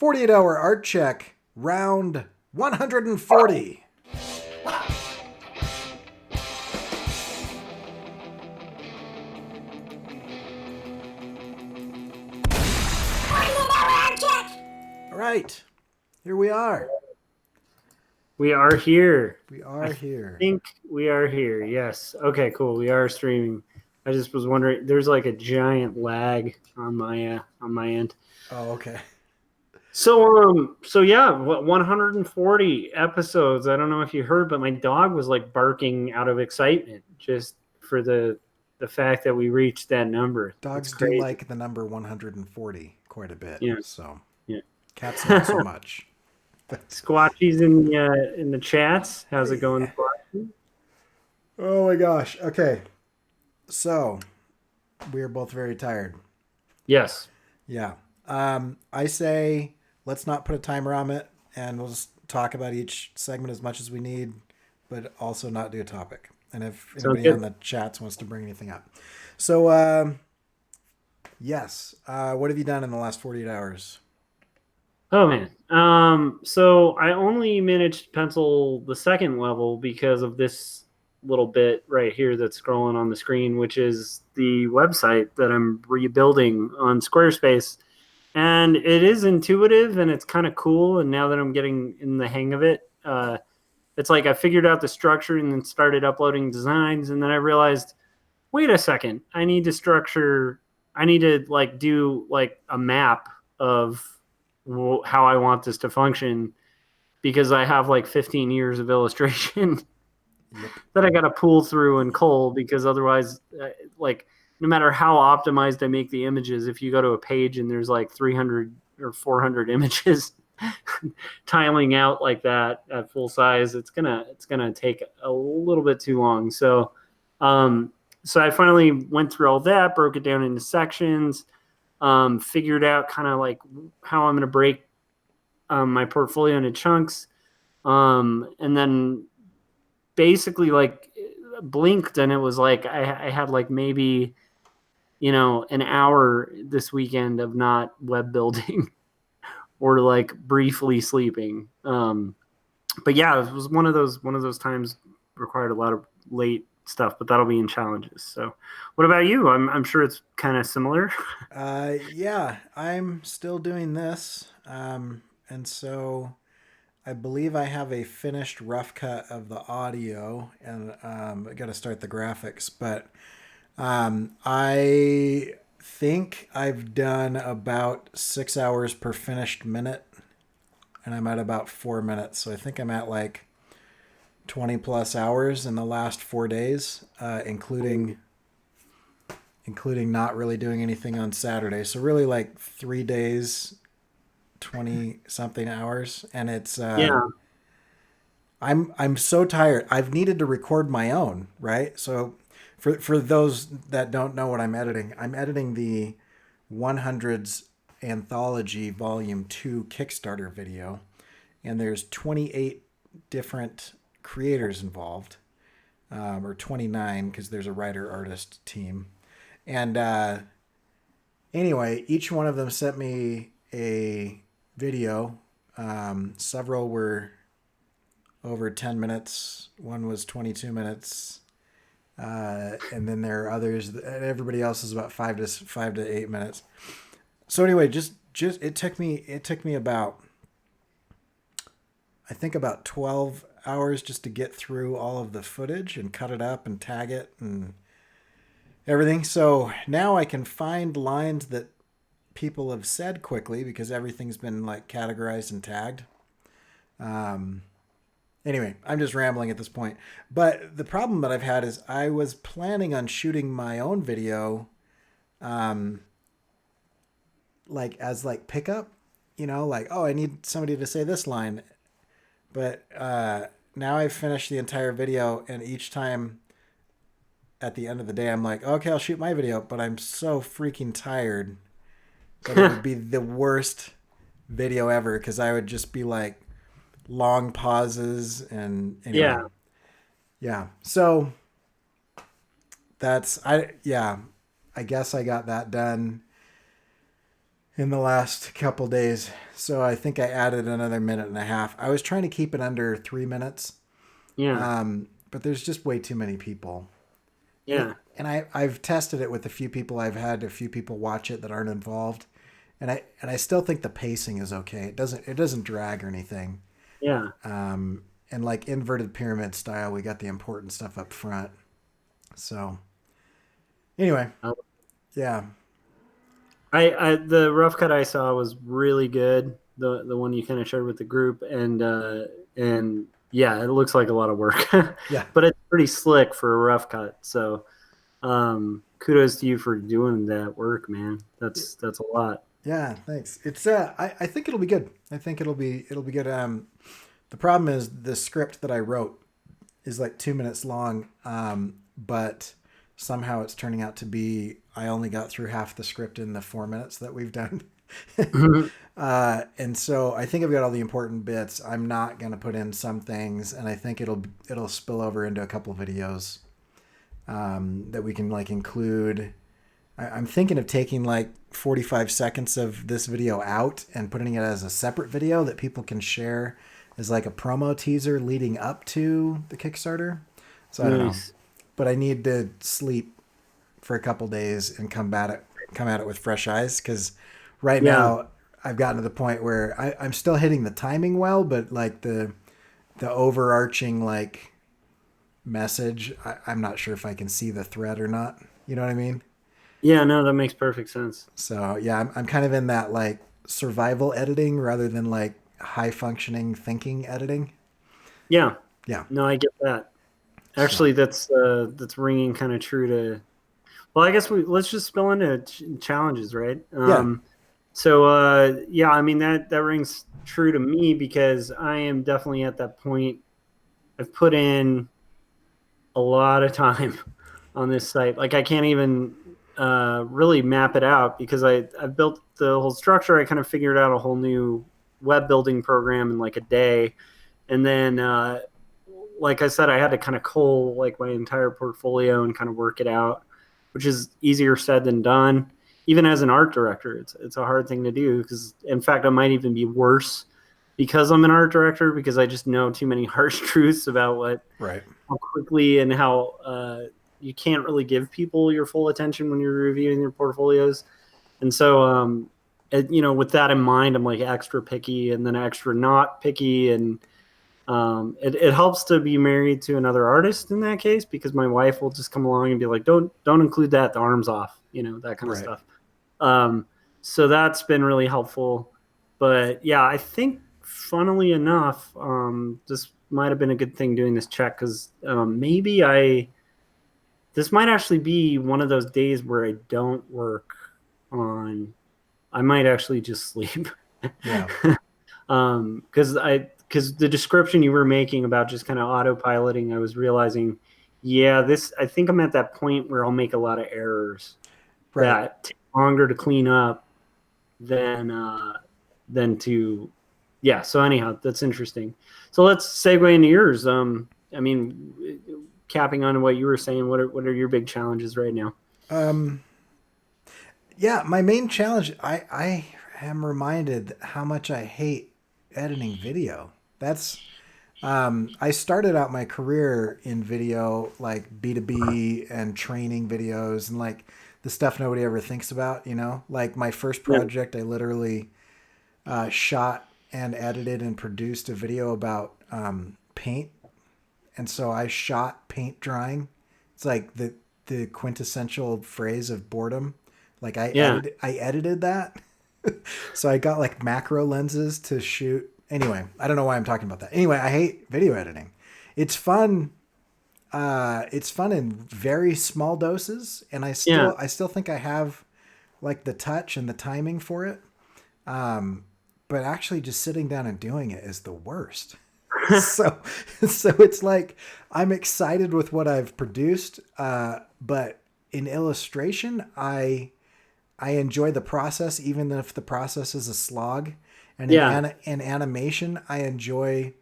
48-hour art check, round 140. All right, here we are. We are here. We are here. I think we are here. Yes. Okay, cool. We are streaming. I just was wondering. There's like a giant lag on my end. Oh, okay. So yeah, 140 episodes. I don't know if you heard, but my dog was like barking out of excitement just for the fact that we reached that number. Dogs It's do crazy. like the number 140 quite a bit. Yeah. So Yeah. cats not so much. But Squatchy's in the chats. How's it going, Squatchy? oh my gosh. Okay. So we are both very tired. Yes. Yeah. I say let's not put a timer on it, and we'll just talk about each segment as much as we need, but also not do a topic. And if Sounds anybody good. on the chats wants to bring anything up. So, yes. What have you done in the last 48 hours? Oh man. So I only managed to pencil the second level because of this little bit right here that's scrolling on the screen, which is the website that I'm rebuilding on Squarespace. And it is intuitive and it's kind of cool. And now that I'm getting in the hang of it, it's like I figured out the structure and then started uploading designs. And then I realized, wait a second, I need to like do like a map of how I want this to function because I have like 15 years of illustration Yep. that I got to pull through and cull because otherwise, like, no matter how optimized I make the images, if you go to a page and there's like 300 or 400 images tiling out like that at full size, it's gonna take a little bit too long. Um, so I finally went through all that, broke it down into sections, figured out kind of like how I'm gonna break my portfolio into chunks, and then basically like blinked and it was like I had like maybe an hour this weekend of not web building or like briefly sleeping. But yeah, it was one of those times required a lot of late stuff, but that'll be in challenges. So what about you? I'm sure it's kind of similar. Yeah, I'm still doing this. And so I believe I have a finished rough cut of the audio, and I got to start the graphics. But I think I've done about 6 hours per finished minute, and I'm at about 4 minutes. So I think I'm at like 20 plus hours in the last 4 days, including not really doing anything on Saturday. So really like 3 days, 20 something hours, and it's Yeah. I'm so tired. I've needed to record my own, right? So for those that don't know what I'm editing the 100s anthology volume 2 Kickstarter video, and there's 28 different creators involved, or 29 because there's a writer artist team. And anyway, each one of them sent me a video. Several were over 10 minutes. One was 22 minutes. And then there are others. Everybody else is about 5 to 8 minutes. So anyway, just it took me about, I think, about 12 hours just to get through all of the footage and cut it up and tag it and everything. So now I can find lines that people have said quickly because everything's been like categorized and tagged. Anyway, I'm just rambling at this point. But the problem that I've had is I was planning on shooting my own video, like as like pickup, like, oh, I need somebody to say this line. But now I've finished the entire video, and each time at the end of the day, I'm like, okay, I'll shoot my video, but I'm so freaking tired that it would be the worst video ever because I would just be like long pauses and anyway. Yeah. Yeah. So I guess I got that done. in the last couple days. So I think I added another minute and a half. I was trying to keep it under 3 minutes, Yeah. but there's just way too many people. Yeah. And I've tested it with a few people. I've had a few people watch it that aren't involved, and I still think the pacing is okay. It doesn't drag or anything. Yeah. And like inverted pyramid style, we got the important stuff up front. So anyway, Uh, yeah, I the rough cut I saw was really good. The one you kind of shared with the group, and yeah, it looks like a lot of work, yeah, but it's pretty slick for a rough cut. So kudos to you for doing that work, man. That's a lot. yeah. Thanks. It's I think it'll be good. I think it'll be good. The problem is the script that I wrote is like 2 minutes long, but somehow it's turning out to be I only got through half the script in the 4 minutes that we've done. And so I think I've got all the important bits. I'm not going to put in some things, and I think it'll spill over into a couple of videos that we can like include. I'm thinking of taking like 45 seconds of this video out and putting it as a separate video that people can share as like a promo teaser leading up to the Kickstarter. So I don't know, Nice. but I need to sleep for a couple days and come at it with fresh eyes because right Yeah. now I've gotten to the point where I'm still hitting the timing well, but like the overarching like message, I'm not sure if I can see the thread or not. You know what I mean? Yeah. No, that makes perfect sense. So yeah, I'm kind of in that like survival editing rather than like high functioning thinking editing. Yeah. Yeah. No, I get that. So Actually, that's ringing kind of true to. Well, I guess let's just spill into challenges, right? yeah. Yeah, I mean that rings true to me because I am definitely at that point. I've put in a lot of time on this site. Like I can't even really map it out because I've built the whole structure. I kind of figured out a whole new web building program in like a day, and then like I said, I had to kind of cull like my entire portfolio and kind of work it out, which is easier said than done. Even as an art director, it's a hard thing to do because, in fact, it might even be worse because I'm an art director because I just know too many harsh truths about what Right. how quickly and how you can't really give people your full attention when you're reviewing their portfolios. And so, with that in mind, I'm like extra picky and then extra not picky, and it helps to be married to another artist in that case because my wife will just come along and be like, don't include that, the arm's off, that kind of Right. stuff. Um, so that's been really helpful. But yeah, I think funnily enough, this might have been a good thing doing this check because maybe this might actually be one of those days where I don't work on. I might actually just sleep. Yeah. Because the description you were making about just kind of autopiloting, I was realizing, yeah, I think I'm at that point where I'll make a lot of errors Right. that take longer to clean up than to, yeah. So anyhow, that's interesting. So let's segue into yours. I mean, capping on what you were saying, what are your big challenges right now? Um, yeah, my main challenge, I am reminded how much I hate editing video. That's I started out my career in video, like B2B and training videos and like the stuff nobody ever thinks about, you know? Like my first Yeah, project, I literally shot and edited and produced a video about paint. And so I shot paint drying. It's like the quintessential phrase of boredom. Like yeah, I edited that. So I got like macro lenses to shoot. Anyway, I don't know why I'm talking about that. Anyway, I hate video editing. It's fun. It's fun in very small doses, and yeah, I still think I have like the touch and the timing for it. But actually, just sitting down and doing it is the worst. So so it's like I'm excited with what I've produced, but in illustration, I enjoy the process, even if the process is a slog. And yeah, in animation, I enjoy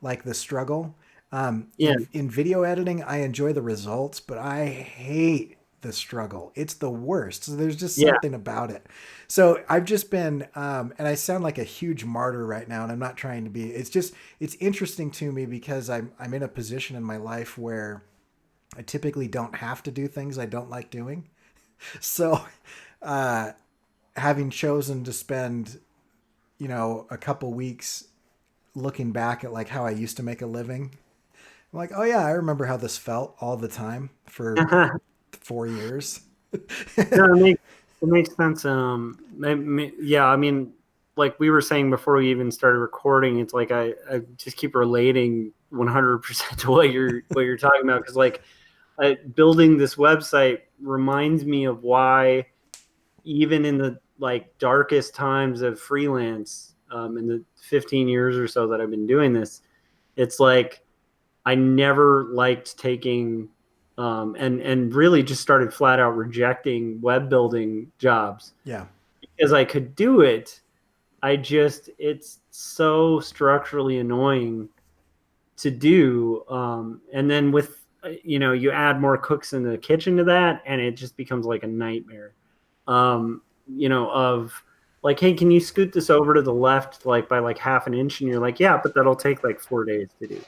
like the struggle. yeah, In video editing, I enjoy the results, but I hate the struggle. It's the worst. So there's just Yeah. something about it. So I've just been, and I sound like a huge martyr right now, and I'm not trying to be. It's just it's interesting to me because I'm in a position in my life where I typically don't have to do things I don't like doing. So, uh, having chosen to spend, a couple weeks looking back at like how I used to make a living, I'm like, oh yeah, I remember how this felt all the time for No, 4 years. it makes sense. Yeah, I mean, like we were saying before we even started recording, it's like I just keep relating 100% to what you're talking about because like building this website reminds me of why even in the like darkest times of freelance, in the 15 years or so that I've been doing this, it's like I never liked taking and really just started flat out rejecting web building jobs Yeah. because I could do it. It's so structurally annoying to do. And then with, you add more cooks in the kitchen to that, and it just becomes like a nightmare. Of like, hey, can you scoot this over to the left, like by like half an inch? And you're like, yeah, but that'll take like 4 days to do.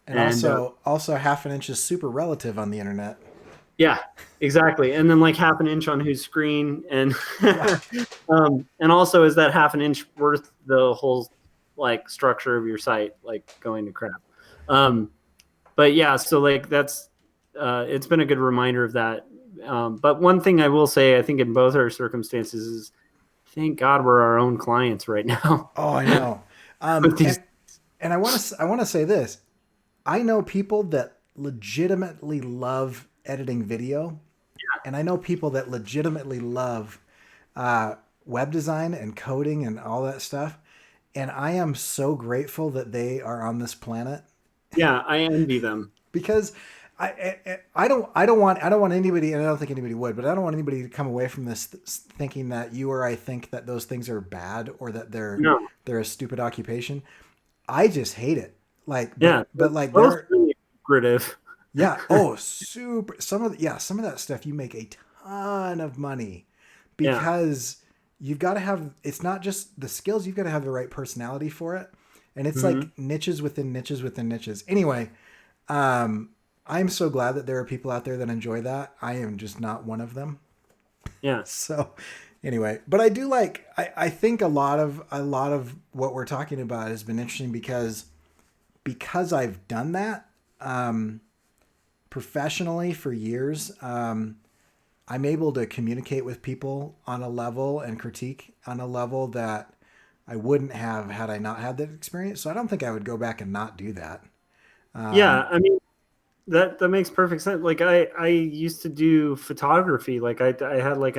And And also half an inch is super relative on the internet. yeah, exactly. And then like half an inch on whose screen, and Yeah. and also is that half an inch worth the whole like structure of your site like going to crap? Um, but yeah, so like that's it's been a good reminder of that. But one thing I will say, I think in both our circumstances is, thank God we're our own clients right now. Oh, I know. With these, And I want to say this. I know people that legitimately love editing video, and I know people that legitimately love uh, web design and coding and all that stuff. And I am so grateful that they are on this planet yeah, I envy them. because I don't want anybody, and I don't think anybody would, but I don't want anybody to come away from this thinking that you or I think that those things are bad or that No, they're a stupid occupation. I just hate it. Like, yeah, but like both they're really lucrative. yeah. Oh, super. Some of that stuff you make a ton of money Yeah, because you've got to have. It's not just the skills. You've got to have the right personality for it, and it's hmm, like niches within niches within niches. Anyway, I'm so glad that there are people out there that enjoy that. I am just not one of them. yeah, So, anyway, but I do like. I think a lot of what we're talking about has been interesting because I've done that. Professionally for years, I'm able to communicate with people on a level and critique on a level that I wouldn't have had I not had that experience. So I don't think I would go back and not do that. yeah. I mean, that makes perfect sense. Like I used to do photography. Like I had like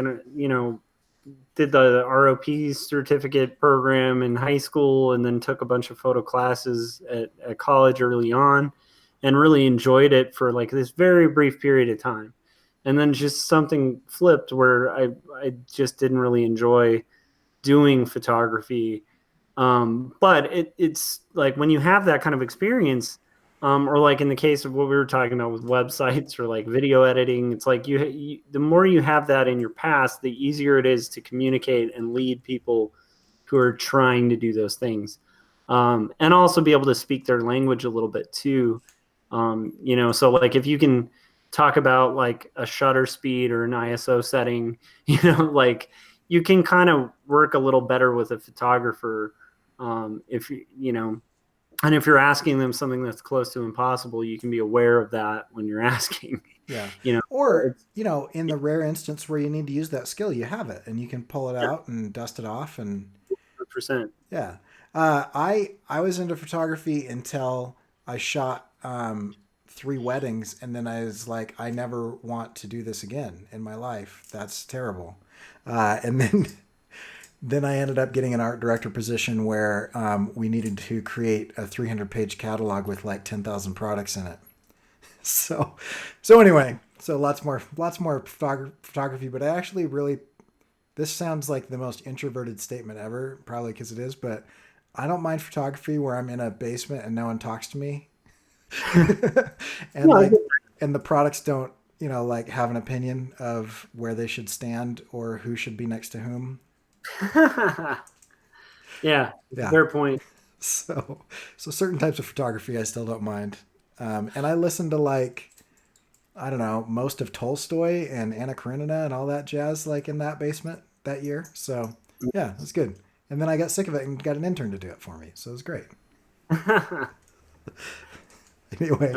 did the ROP certificate program in high school, and then took a bunch of photo classes at college early on, and really enjoyed it for like this very brief period of time. And then just something flipped where I just didn't really enjoy doing photography. But it's like when you have that kind of experience, or like in the case of what we were talking about with websites or like video editing, it's like the more you have that in your past, the easier it is to communicate and lead people who are trying to do those things, and also be able to speak their language a little bit too. So like if you can talk about like a shutter speed or an ISO setting, like you can kind of work a little better with a photographer, if and if you're asking them something that's close to impossible, you can be aware of that when you're asking. Yeah. you know Or, it's in the rare instance where you need to use that skill, you have it and you can pull it yeah, out and dust it off. And 100%. yeah. I was into photography until I shot 3 weddings, and then I was like, I never want to do this again in my life. That's terrible. And then then I ended up getting an art director position where we needed to create a 300-page catalog with like 10,000 products in it. So, so anyway, so lots more photography. But I actually really, this sounds like the most introverted statement ever, probably because it is. But I don't mind photography where I'm in a basement and no one talks to me, and No, I like, get and the products don't like have an opinion of where they should stand or who should be next to whom. Yeah, it's a Yeah. fair point. So, so certain types of photography I still don't mind. And I listen to like, I don't know, most of Tolstoy and Anna Karenina and all that jazz like in that basement that year. So yeah, it was good. And then I got sick of it and got an intern to do it for me. So it was great. Anyway,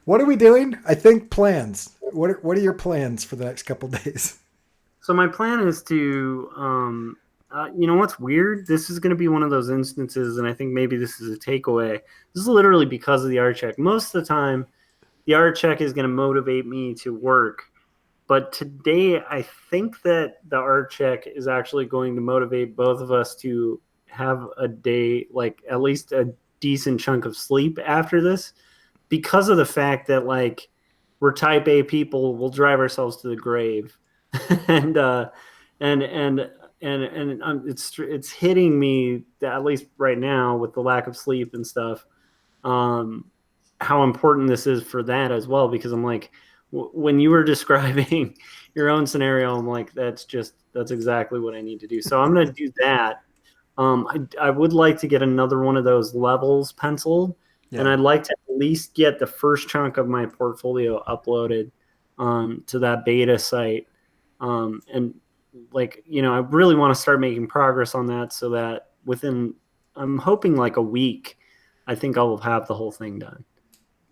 what are we doing? I think plans. What are your plans for the next couple days? So my plan is to, you know what's weird? This is going to be one of those instances, and I think maybe this is a takeaway. This is literally because of the art check. Most of the time, the art check is going to motivate me to work. But today, I think that the art check is actually going to motivate both of us to have a day, like at least a decent chunk of sleep after this, because of the fact that like we're type A people, we'll drive ourselves to the grave, and and and it's hitting me at least right now with the lack of sleep and stuff. Um, how important this is for that as well, because I'm like, when you were describing your own scenario, I'm like, that's exactly what I need to do. So I'm going to do that. I would like to get another one of those levels penciled, and Yeah. I'd like to at least get the first chunk of my portfolio uploaded to that beta site. And like, I really want to start making progress on that so that within, I'm hoping like a week, I think I will have the whole thing done.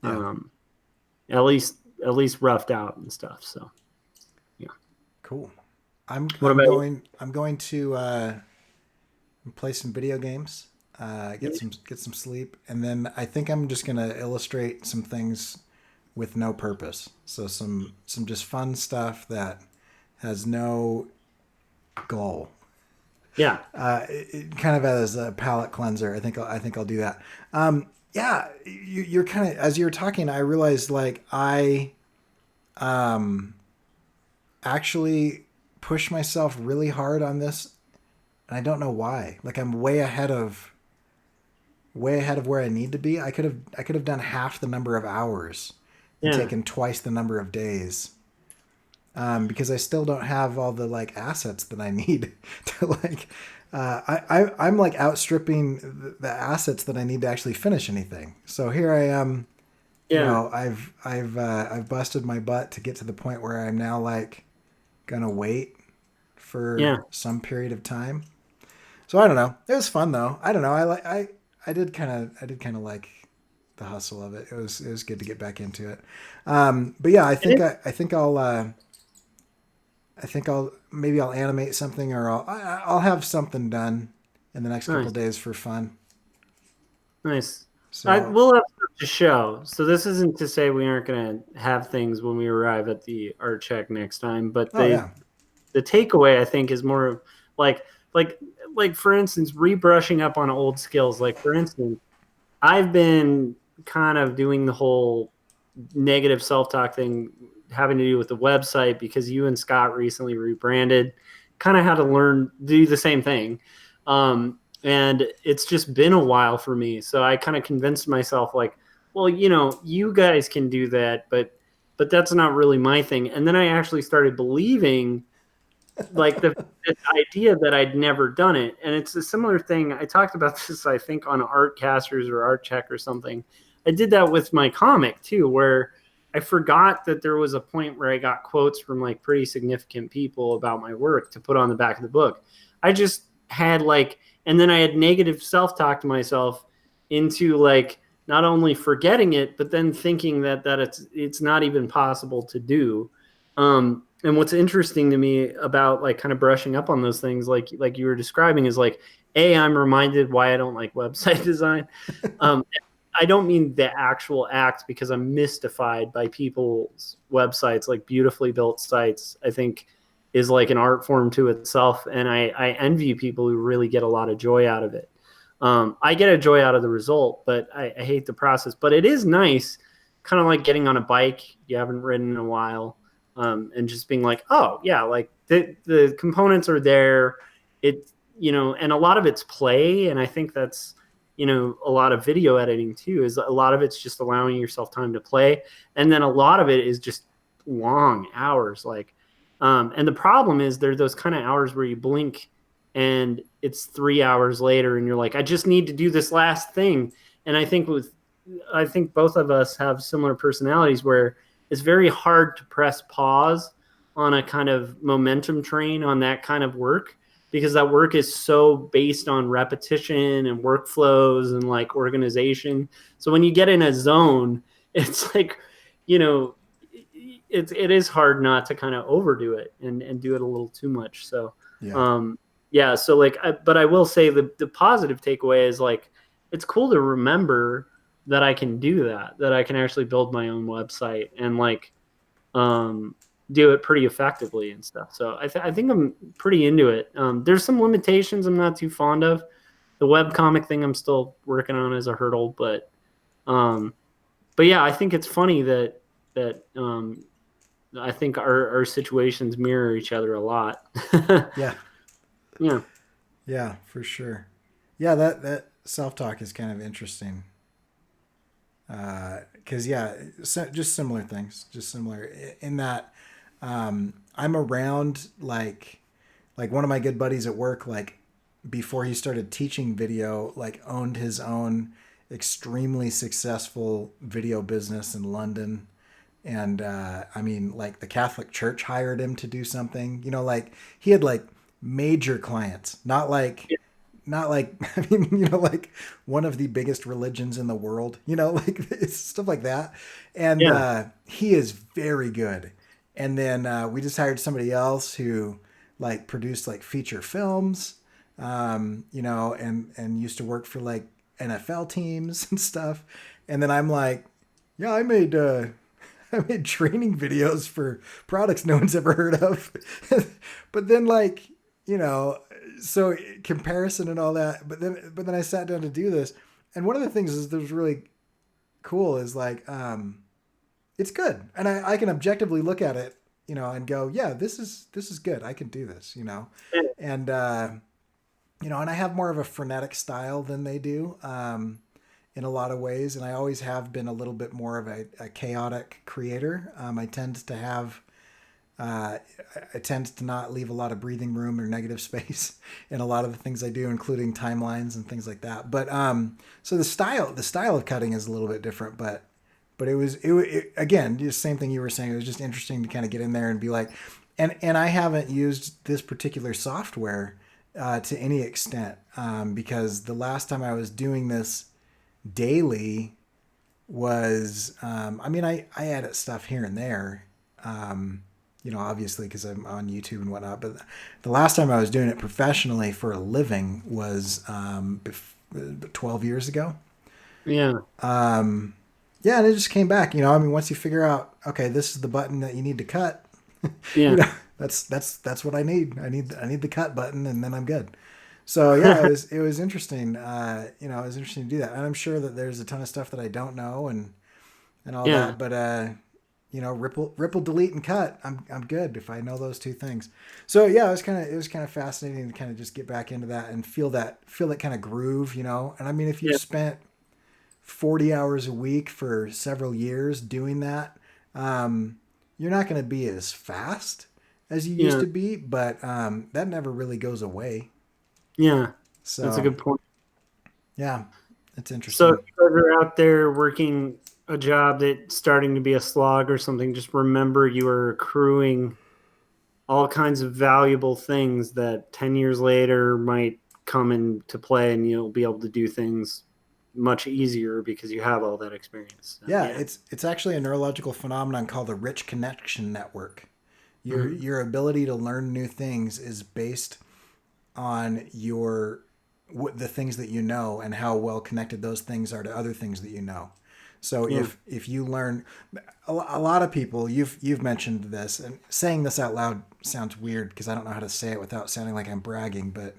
Yeah. Um, at least roughed out and stuff. So yeah. Cool. I'm What I'm about you? going I'm going to play some video games, get some sleep, and then I think I'm just gonna illustrate some things with no purpose. So some just fun stuff that has no goal. Yeah. Kind of as a palate cleanser. I think I'll do that. Yeah, you're kind of as you were talking, I realized like I um, actually push myself really hard on this, and I don't know why. Like I'm way ahead of where I need to be. I could have done half the number of hours and Yeah. taken twice the number of days. Because I still don't have all the like assets that I need to like. I'm like outstripping the assets that I need to actually finish anything. So here I am. Yeah. I've busted my butt to get to the point where I'm now like gonna wait for Yeah. some period of time. So I don't know. It was fun though. I don't know. I did kind of like the hustle of it. It was good to get back into it. But yeah, It I think maybe I'll animate something or I'll have something done in the next is couple nice. of days for fun. Nice. I So will have stuff to show. So this isn't to say we aren't going to have things when we arrive at the art check next time, but oh yeah, the takeaway I think is more of like like like for instance, rebrushing up on old skills. Like for instance, I've been kind of doing the whole negative self-talk thing having to do with the website because you and Scott recently rebranded, kind of had to learn do the same thing. And it's just been a while for me. So I kind of convinced myself like, well, you guys can do that, but that's not really my thing. And then I actually started believing like this idea that I'd never done it. And it's a similar thing. I talked about this, I think, on Artcasters or Art Check or something. I did that with my comic too, where I forgot that there was a point where I got quotes from like pretty significant people about my work to put on the back of the book. I just had like, and then I had negative self talk to myself into like not only forgetting it, but then thinking that it's not even possible to do. And what's interesting to me about like kind of brushing up on those things, like you were describing, is like, I'm reminded why I don't like website design. Um, I don't mean the actual act because I'm mystified by people's websites, like beautifully built sites. I think is like an art form to itself, and I envy people who really get a lot of joy out of it. I get a joy out of the result, but I hate the process. But it is nice, kind of like getting on a bike you haven't ridden in a while, and just being like, oh yeah, like the components are there. It and a lot of it's play, and I think that's a lot of video editing too. Is a lot of it's just allowing yourself time to play, and then a lot of it is just long hours. Like, and the problem is there are those kind of hours where you blink and it's 3 hours later and you're like, I just need to do this last thing. And I think both of us have similar personalities where it's very hard to press pause on a kind of momentum train on that kind of work, because that work is so based on repetition and workflows and like organization. So when you get in a zone, it's like, you know, it is hard not to kind of overdo it and do it a little too much. So, Yeah. um, yeah. So like, but I will say the positive takeaway is like, it's cool to remember that I can do that, that I can actually build my own website and like, um, do it pretty effectively and stuff. So I think I'm pretty into it. There's some limitations I'm not too fond of. The web comic thing I'm still working on as a hurdle, um, but yeah, I think it's funny that I think our situations mirror each other a lot. Yeah. Yeah, Yeah, for sure. Yeah, that self talk is kind of interesting. Because yeah, just similar things, just similar in that I'm around like one of my good buddies at work, like before he started teaching video, like owned his own extremely successful video business in London. And I mean, like the Catholic Church hired him to do something, like he had like major clients, not like I mean, like one of the biggest religions in the world, like it's stuff like that. And yeah, he is very good. And then we just hired somebody else who like produced like feature films, and used to work for like NFL teams and stuff. And then I'm like, yeah, I made training videos for products no one's ever heard of. But then like, you know, so comparison and all that. But then I sat down to do this. And one of the things that was really cool is like, it's good. And I can objectively look at it, and go, yeah, this is good. I can do this. And, and I have more of a frenetic style than they do. In a lot of ways, and I always have been a little bit more of a chaotic creator. I tend to have, I tend to not leave a lot of breathing room or negative space in a lot of the things I do, including timelines and things like that. But so the style of cutting is a little bit different, but it again, just same thing you were saying. It was just interesting to kind of get in there and be like, and I haven't used this particular software to any extent, because the last time I was doing this daily was I mean I edit stuff here and there, obviously because I'm on YouTube and whatnot, but the last time I was doing it professionally for a living was 12 years ago. yeah, Yeah, and it just came back, I mean, once you figure out, okay, this is the button that you need to cut, yeah, you know that's what I need the cut button, and then I'm good. So yeah, it was interesting. It was interesting to do that, and I'm sure that there's a ton of stuff that I don't know and all yeah, that. But ripple, delete, and cut. I'm good if I know those two things. So yeah, it was kind of fascinating to kind of just get back into that and feel that kind of groove, And I mean, if you've yeah, spent 40 hours a week for several years doing that, you're not going to be as fast as you used yeah, to be, but that never really goes away. yeah. That's a So good point. yeah, it's So if interesting. you guys are out there working a job that's starting to be a slog or something, just remember you are accruing all kinds of valuable things that 10 years later might come into play, and you'll be able to do things much easier because you have all that experience. So, Yeah, yeah. it's actually a neurological phenomenon called the rich connection network. Your Mhm. your ability to learn new things is based on the things that you know and how well connected those things are to other things that you know. So Yeah. if you learn, a lot of people, you've mentioned this, and saying this out loud sounds weird because I don't know how to say it without sounding like I'm bragging, but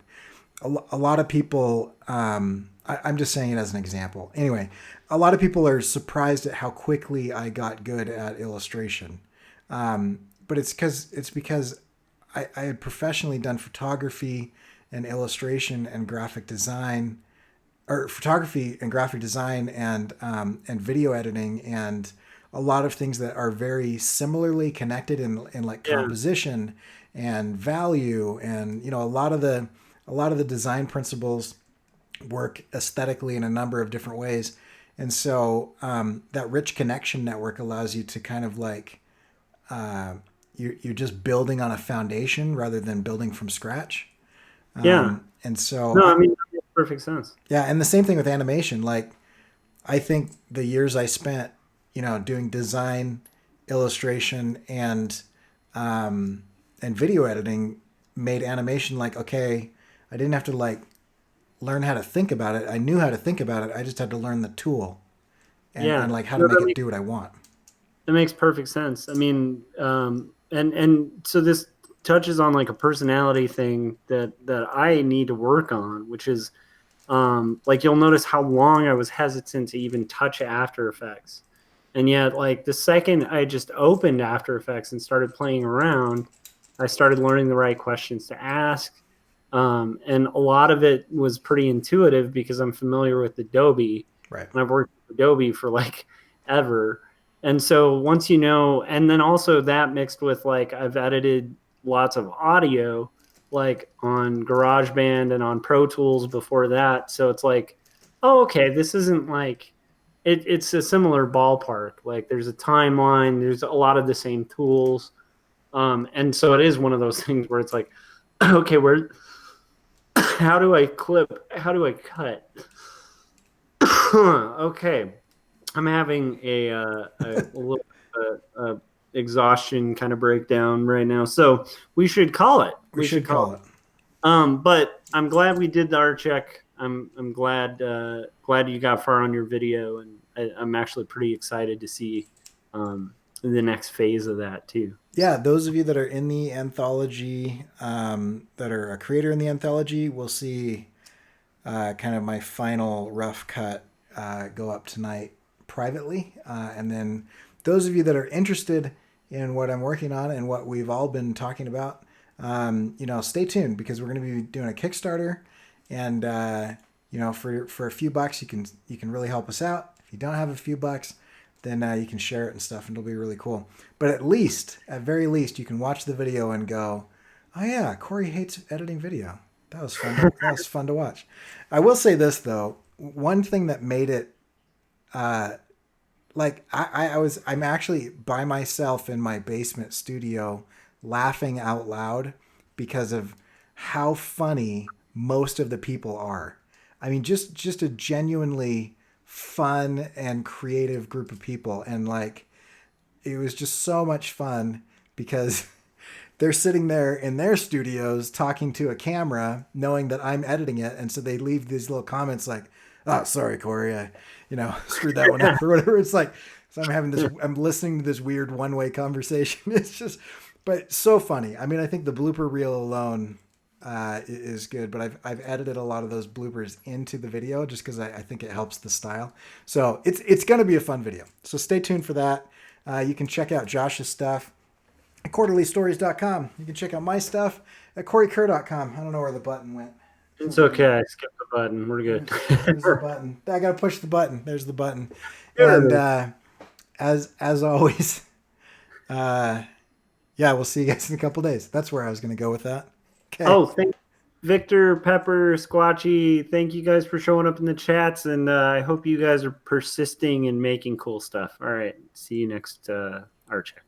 a lot of people, I'm just saying it as an example. Anyway, a lot of people are surprised at how quickly I got good at illustration. But it's because I had professionally done photography and illustration and graphic design, or photography and graphic design and video editing and a lot of things that are very similarly connected in like Yeah. composition and value, and a lot of the design principles work aesthetically in a number of different ways. And so that rich connection network allows you to kind of like uh, you're just building on a foundation rather than building from scratch. Yeah. And so No, I mean, that makes perfect sense. yeah, and the same thing with animation. Like I think the years I spent, doing design, illustration, and video editing made animation like, okay, I didn't have to like learn how to think about it. I knew how to think about it. I just had to learn the tool and Yeah. like how to No, make it do what I want. that makes perfect sense. I mean, and so this touches on like a personality thing that I need to work on, which is like you'll notice how long I was hesitant to even touch After Effects. And yet, like the second I just opened After Effects and started playing around, I started learning the right questions to ask. And a lot of it was pretty intuitive because I'm familiar with Adobe Right. and I've worked with Adobe for like ever. And so once you know, and then also that mixed with like I've edited lots of audio like on GarageBand and on Pro Tools before that. So it's like, oh, okay, this isn't like it's a similar ballpark. Like there's a timeline, there's a lot of the same tools. And so it is one of those things where it's like, okay, where how do I clip? How do I cut? Okay, I'm having a little exhaustion kind of breakdown right now, so we should call it. We should call it. But I'm glad we did the art check. I'm glad you got far on your video, and I'm actually pretty excited to see the next phase of that too. Yeah, those of you that are in the anthology, that are a creator in the anthology, will see kind of my final rough cut go up tonight privately. And then those of you that are interested in what I'm working on and what we've all been talking about, stay tuned because we're going to be doing a Kickstarter, and for a few bucks you can really help us out. If you don't have a few bucks, then you can share it and stuff, and it'll be really cool. But at very least, you can watch the video and go, "Oh yeah, Cory hates editing video. That was fun. That was fun to watch." I will say this though, one thing that made it, like I'm actually by myself in my basement studio, laughing out loud because of how funny most of the people are. I mean, just a genuinely fun and creative group of people, and like it was just so much fun because they're sitting there in their studios talking to a camera knowing that I'm editing it, and so they leave these little comments like, "Oh, sorry, Cory, I screwed that one up," or whatever. It's like, so I'm listening to this weird one-way conversation. It's just, but so funny. I mean, I think the blooper reel alone is good, but I've edited a lot of those bloopers into the video just because I think it helps the style. So it's going to be a fun video. So stay tuned for that. You can check out Josh's stuff at quarterlystories.com. You can check out my stuff at corykerr.com. I don't know where the button went. It's okay. I skipped the button. We're good. There's the button. I got to push the button. There's the button. And as always, yeah, we'll see you guys in a couple days. That's where I was going to go with that. Okay. Oh, thank Victor, Pepper, Squatchy. Thank you guys for showing up in the chats, and I hope you guys are persisting and making cool stuff. All right. See you next art check.